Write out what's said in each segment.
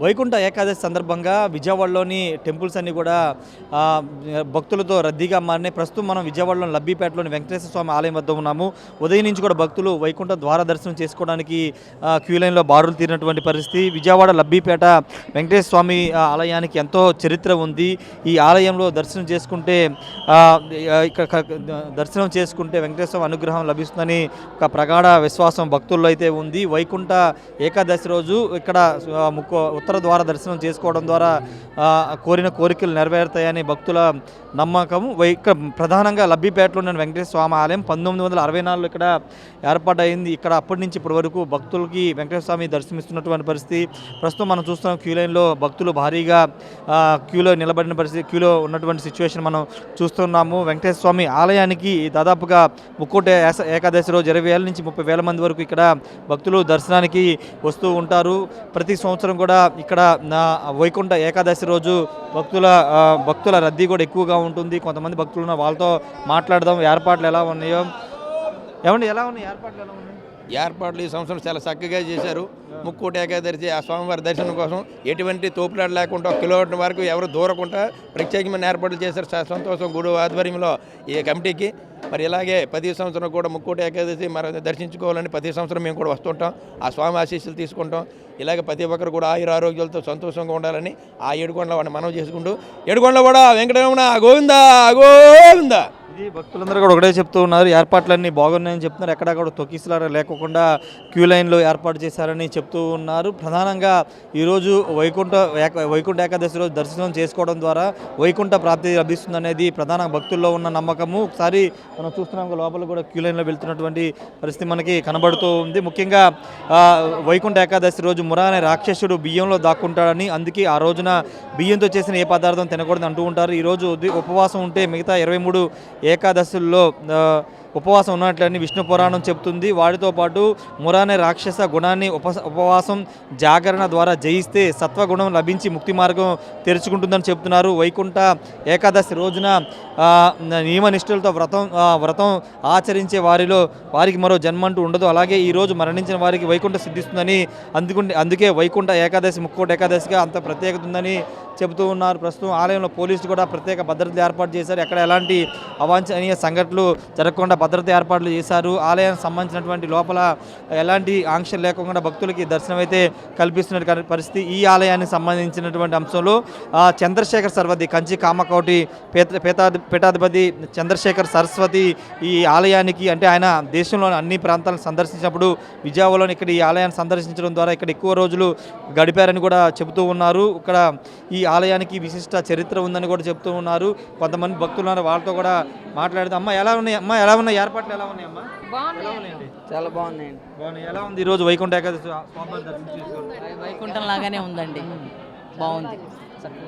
వైకుంఠ ఏకాదశి సందర్భంగా విజయవాడలోని టెంపుల్స్ అన్నీ కూడా భక్తులతో రద్దీగా మారినాయి. ప్రస్తుతం మనం విజయవాడలోని లబ్బిపేటలోని వెంకటేశ్వర స్వామి ఆలయం వద్ద ఉన్నాము. ఉదయం నుంచి కూడా భక్తులు వైకుంఠ ద్వార దర్శనం చేసుకోవడానికి క్యూ లైన్లో బారులు తీరినటువంటి పరిస్థితి. విజయవాడ లబ్బిపేట వెంకటేశ్వర స్వామి ఆలయానికి ఎంతో చరిత్ర ఉంది. ఈ ఆలయంలో దర్శనం చేసుకుంటే వెంకటేశ్వర స్వామి అనుగ్రహం లభిస్తుందని ఒక ప్రగాఢ విశ్వాసం భక్తుల్లో అయితే ఉంది. వైకుంఠ ఏకాదశి రోజు ఇక్కడ ఉత్తర ద్వార దర్శనం చేసుకోవడం ద్వారా కోరిన కోరికలు నెరవేరుతాయని భక్తుల నమ్మకం. ఇక్కడ ప్రధానంగా లబ్బిపేటలోని వెంకటేశ్వర స్వామి ఆలయం 1964లో ఇక్కడ ఏర్పాటైంది. ఇక్కడ అప్పటి నుంచి ఇప్పటి వరకు భక్తులకి వెంకటేశ్వర స్వామి దర్శనమిస్తున్నటువంటి పరిస్థితి. ప్రస్తుతం మనం చూస్తున్నాం క్యూ లైన్లో భక్తులు భారీగా క్యూలో నిలబడిన పరిస్థితి, క్యూలో ఉన్నటువంటి సిచ్యువేషన్ మనం చూస్తున్నాము. వెంకటేశ్వర స్వామి ఆలయానికి దాదాపుగా ముక్కోటి ఏకాదశి రోజు 20,000 నుంచి 30,000 మంది వరకు ఇక్కడ భక్తులు దర్శనానికి వస్తూ ఉంటారు. ప్రతి సంవత్సరం కూడా ఇక్కడ వైకుంఠ ఏకాదశి రోజు భక్తుల రద్దీ కూడా ఎక్కువగా ఉంటుంది. కొంతమంది భక్తులు ఉన్న వాళ్ళతో మాట్లాడదాం. ఏర్పాట్లు ఎలా ఉన్నాయో ఏమండి, ఎలా ఉన్నాయి ఏర్పాట్లు, ఎలా ఉన్నాయి? ఏర్పాట్లు ఈ సంవత్సరం చాలా చక్కగా చేశారు. ముక్కోటి ఏకాదశి ఆ స్వామివారి దర్శనం కోసం ఎటువంటి తోపులాట లేకుండా 1 కిలోమీటర్ వరకు ఎవరు దూరకుండా ప్రత్యేకమైన ఏర్పాట్లు చేశారు. సంతోషం గుడి ఆధ్వర్యంలో ఈ కమిటీకి. మరి ఇలాగే ప్రతి సంవత్సరం కూడా ముక్కోటి ఏకాదశి మరి దర్శించుకోవాలని ప్రతి సంవత్సరం మేము కూడా వస్తుంటాం. ఆ స్వామి ఆశీస్సులు తీసుకుంటాం. ఇలాగే ప్రతి ఒక్కరు కూడా ఆరోగ్యాలతో సంతోషంగా ఉండాలని ఆ ఏడుకొండల వాడిని మనం చేసుకుంటూ ఏడుకొండల కూడా వెంకటరమణ గోవిందా గోవిందా. ఇది భక్తులందరూ కూడా ఒకటే చెప్తూ ఉన్నారు, ఏర్పాట్లన్నీ బాగున్నాయని చెప్తున్నారు. ఎక్కడక్కడ తొక్కిసలాట లేకుండా క్యూ లైన్లో ఏర్పాటు చేశారని చెప్తూ ఉన్నారు. ప్రధానంగా ఈరోజు వైకుంఠ ఏకాదశి రోజు దర్శనం చేసుకోవడం ద్వారా వైకుంఠ ప్రాప్తి లభిస్తుందనేది ప్రధాన భక్తుల్లో ఉన్న నమ్మకము. ఒకసారి మనం చూస్తున్నాం లోపల కూడా క్యూ లైన్లో వెళ్తున్నటువంటి పరిస్థితి మనకి కనబడుతూ ఉంది. ముఖ్యంగా వైకుంఠ ఏకాదశి రోజు మురా అనే రాక్షసుడు బియ్యంలో దాక్కుంటాడని, అందుకే ఆ రోజున బియ్యంతో చేసిన ఏ పదార్థం తినకూడదని అంటూ ఉంటారు. ఈరోజు ఉపవాసం ఉంటే మిగతా 23 ఏకాదశుల్లో ఉపవాసం ఉన్నట్లని విష్ణు పురాణం చెబుతుంది. వాటితో పాటు మురానే రాక్షస గుణాన్ని ఉపవాసం జాగరణ ద్వారా జయిస్తే సత్వగుణం లభించి ముక్తి మార్గం తెరుచుకుంటుందని చెప్తున్నారు. వైకుంఠ ఏకాదశి రోజున నియమనిష్ఠులతో వ్రతం ఆచరించే వారికి మరో జన్మంటూ ఉండదు. అలాగే ఈరోజు మరణించిన వారికి వైకుంఠ సిద్ధిస్తుందని, అందుకే వైకుంఠ ఏకాదశి ముక్కోటి ఏకాదశిగా అంత ప్రత్యేకత ఉందని చెబుతూ ఉన్నారు. ప్రస్తుతం ఆలయంలో పోలీసులు కూడా ప్రత్యేక భద్రతలు ఏర్పాటు చేశారు. ఎక్కడ ఎలాంటి అవాంఛనీయ సంఘటనలు జరగకుండా భద్రత ఏర్పాట్లు చేశారు. ఆలయానికి సంబంధించినటువంటి లోపల ఎలాంటి ఆంక్షలు లేకుండా భక్తులకి దర్శనం అయితే కల్పిస్తున్న పరిస్థితి. ఈ ఆలయానికి సంబంధించినటువంటి అంశంలో చంద్రశేఖర్ సరస్వతి కంచి కామకోటి పీఠాధిపతి చంద్రశేఖర్ సరస్వతి ఈ ఆలయానికి, అంటే ఆయన దేశంలోని అన్ని ప్రాంతాలను సందర్శించినప్పుడు విజయవాడలోని ఇక్కడ ఈ ఆలయాన్ని సందర్శించడం ద్వారా ఇక్కడ ఎక్కువ రోజులు గడిపారని కూడా చెబుతూ ఉన్నారు. ఇక్కడ ఈ ఆలయానికి విశిష్ట చరిత్ర ఉందని కూడా చెప్తూ ఉన్నారు. కొంతమంది భక్తులు ఉన్నారు, వాళ్ళతో కూడా మాట్లాడుతూ అమ్మ ఎలా ఉన్నాయి, అమ్మ ఎలా ఉన్నాయి, ఏర్పాట్లు ఎలా ఉన్నాయి అమ్మా? బాగున్నాయండి, చాలా బాగున్నాయండి. బాగున్నాయి. ఎలా ఉంది ఈరోజు వైకుంఠ ఏకాదశి వైకుంఠం లాగానే ఉందండి, బాగుంది.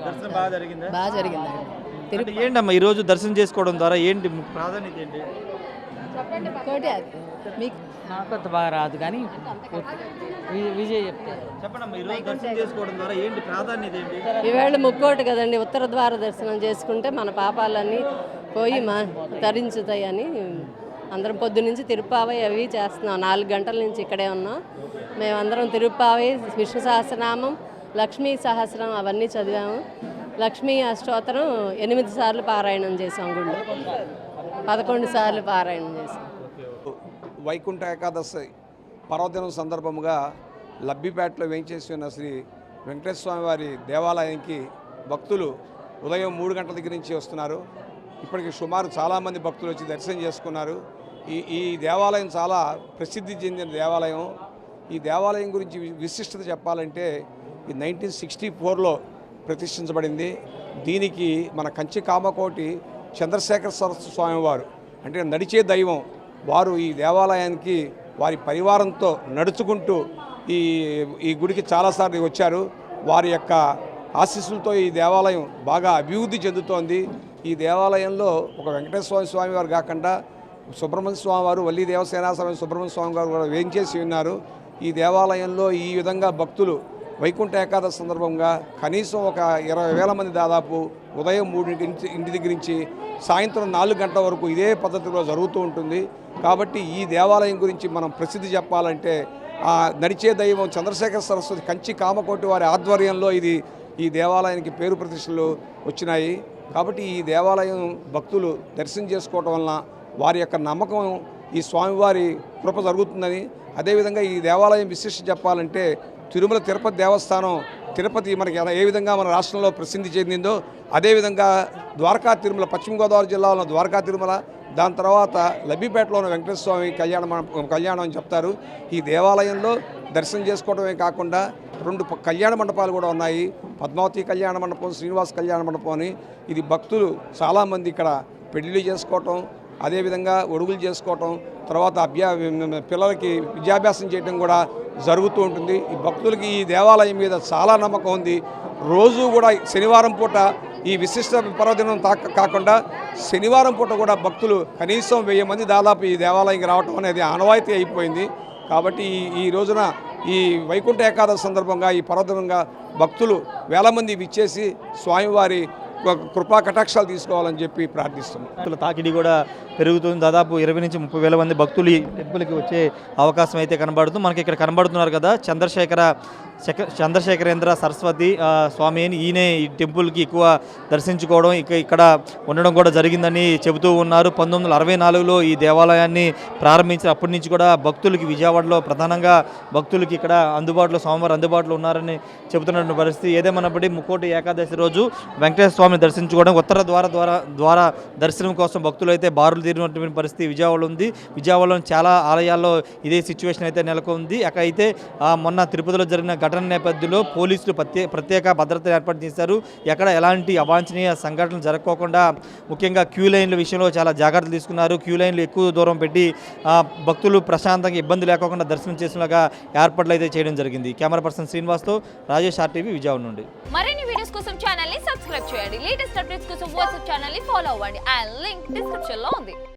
దర్శనం బాగా జరిగిందా? బాగా జరిగిందండి. ఏంటమ్మా ఈరోజు దర్శనం చేసుకోవడం ద్వారా ఏంటి ప్రాధాన్యత ఏంటి? నాకు అంత బాగా రాదు కానీ విజయ్ చెప్తారు. చెప్పండి ఈరోజు దర్శనం చేసుకోవడం ద్వారా ఏంటి ప్రాధాన్యత ఏంటి? ఈవేళ ముక్కోటి కదండి, ఉత్తర ద్వార దర్శనం చేసుకుంటే మన పాపాలన్నీ పోయి తరించుతాయని అందరం పొద్దు నుంచి తిరుప్పావై అవి చేస్తున్నాం. 4 గంటల నుంచి ఇక్కడే ఉన్నాం. మేమందరం తిరుప్పావై, విష్ణు సహస్రనామం, లక్ష్మీ సహస్రం అవన్నీ చదివాము. లక్ష్మీ అష్టోత్తరం 8 సార్లు పారాయణం చేసాం. గుళ్ళు 11 సార్లు పారాయణం చేసాం. వైకుంఠ ఏకాదశి పర్వదినం సందర్భముగా లబ్బిపేటలో వేయించేసి ఉన్న శ్రీ వెంకటేశ్వర స్వామి వారి దేవాలయానికి భక్తులు ఉదయం 3 గంటల దగ్గర నుంచి వస్తున్నారు. ఇప్పటికి సుమారు చాలామంది భక్తులు వచ్చి దర్శనం చేసుకున్నారు. ఈ దేవాలయం చాలా ప్రసిద్ధి చెందిన దేవాలయం. ఈ దేవాలయం గురించి విశిష్టత చెప్పాలంటే ఈ 1964లో ప్రతిష్ఠించబడింది. దీనికి మన కంచి కామకోటి చంద్రశేఖర సరస్వతి స్వామివారు, అంటే నడిచే దైవం, వారు ఈ దేవాలయానికి వారి పరివారంతో నడుచుకుంటూ ఈ గుడికి చాలాసార్లు వచ్చారు. వారి యొక్క ఆశీస్సులతో ఈ దేవాలయం బాగా అభివృద్ధి చెందుతోంది. ఈ దేవాలయంలో ఒక వెంకటేశ్వర స్వామి వారు కాకుండా సుబ్రహ్మణ్య స్వామి వారు, వల్లి దేవసేనా స్వామి సుబ్రహ్మణ్య స్వామి గారు కూడా వేయించేసి ఉన్నారు. ఈ దేవాలయంలో ఈ విధంగా భక్తులు వైకుంఠ ఏకాదశి సందర్భంగా కనీసం ఒక 20,000 మంది దాదాపు ఉదయం 3 ఇంటి దగ్గర నుంచి సాయంత్రం 4 గంటల వరకు ఇదే పద్ధతిలో జరుగుతూ ఉంటుంది. కాబట్టి ఈ దేవాలయం గురించి మనం ప్రసిద్ధి చెప్పాలంటే నడిచే దైవం చంద్రశేఖర సరస్వతి కంచి కామకోటి వారి ఆధ్వర్యంలో ఈ దేవాలయానికి పేరు ప్రతిష్టలు వచ్చినాయి. కాబట్టి ఈ దేవాలయం భక్తులు దర్శనం చేసుకోవటం వలన వారి యొక్క నమ్మకం ఈ స్వామివారి కృప జరుగుతుందని, అదేవిధంగా ఈ దేవాలయం విశిష్ట చెప్పాలంటే తిరుమల తిరుపతి దేవస్థానం తిరుపతి మనకి ఏ విధంగా మన రాష్ట్రంలో ప్రసిద్ధి చెందిందో అదేవిధంగా ద్వారకా తిరుమల పశ్చిమ గోదావరి జిల్లాలో ద్వారకా తిరుమల, దాని తర్వాత లబ్బిపేటలో ఉన్న వెంకటేశ్వర స్వామి కళ్యాణం అని చెప్తారు. ఈ దేవాలయంలో దర్శనం చేసుకోవడమే కాకుండా 2 కళ్యాణ మండపాలు కూడా ఉన్నాయి. పద్మావతి కళ్యాణ మండపం, శ్రీనివాస కళ్యాణ మండపం అని. ఇది భక్తులు చాలామంది ఇక్కడ పెళ్లిళ్ళు చేసుకోవటం, అదేవిధంగా ఒడుగులు చేసుకోవటం, తర్వాత పిల్లలకి విద్యాభ్యాసం చేయడం కూడా జరుగుతూ ఉంటుంది. ఈ భక్తులకి ఈ దేవాలయం మీద చాలా నమ్మకం ఉంది. రోజు కూడా శనివారం పూట ఈ విశిష్ట పర్వదినం కాకుండా శనివారం పూట కూడా భక్తులు కనీసం 1000 మంది దాదాపు ఈ దేవాలయంకి రావటం అనేది ఆనవాయితీ అయిపోయింది. కాబట్టి ఈ రోజున ఈ వైకుంఠ ఏకాదశి సందర్భంగా ఈ పర్వదినంగా భక్తులు వేల మంది విచ్చేసి స్వామివారి కృపా కటాక్షాలు తీసుకోవాలని చెప్పి ప్రార్థిస్తున్నాం. భక్తుల తాకిడి కూడా పెరుగుతుంది. దాదాపు 20 నుంచి 30 వేల మంది భక్తులు ఈ టెంపుల్కి వచ్చే అవకాశం అయితే కనబడుతుంది. మనకి ఇక్కడ కనబడుతున్నారు కదా చంద్రశేఖరేంద్ర సరస్వతి స్వామి అని, ఈయనే ఈ టెంపుల్కి ఎక్కువ దర్శించుకోవడం ఇక్కడ ఉండడం కూడా జరిగిందని చెబుతూ ఉన్నారు. 1964లో ఈ దేవాలయాన్ని ప్రారంభించిన అప్పటి నుంచి కూడా భక్తులకి విజయవాడలో ప్రధానంగా భక్తులకి ఇక్కడ స్వామివారు అందుబాటులో ఉన్నారని చెబుతున్న పరిస్థితి. ఏదేమన్నప్పటికీ ముక్కోటి ఏకాదశి రోజు వెంకటేశ్వర స్వామిని దర్శించుకోవడం ఉత్తర ద్వారా దర్శనం కోసం భక్తులు అయితే బారులు తీరినటువంటి పరిస్థితి విజయవాడలో ఉంది. విజయవాడలో చాలా ఆలయాల్లో ఇదే సిచ్యువేషన్ అయితే నెలకొంది. అయితే మొన్న తిరుపతిలో జరిగిన ఘటన నేపథ్యంలో పోలీసులు ప్రత్యేక భద్రత ఏర్పాటు చేశారు. ఎక్కడ ఎలాంటి అవాంఛనీయ సంఘటనలు జరగకోకుండా ముఖ్యంగా క్యూ లైన్ల విషయంలో చాలా జాగ్రత్తలు తీసుకున్నారు. క్యూ లైన్లు ఎక్కువ దూరం పెట్టి భక్తులు ప్రశాంతంగా ఇబ్బంది లేకోకుండా దర్శనం చేసేలాగా ఏర్పాట్లు అయితే చేయడం జరిగింది. కెమెరా పర్సన్ శ్రీనివాస్తో రాజేష్ RTV విజయవాడ నుండి. మరిన్ని వీడియోస్ కోసం ఛానల్ ని సబ్స్క్రైబ్ చేయండి. లేటెస్ట్ అప్డేట్స్ కోసం వాట్సాప్ ఛానల్ ని ఫాలో అవ్వండి. ఆ లింక్ డిస్క్రిప్షన్ లో ఉంది.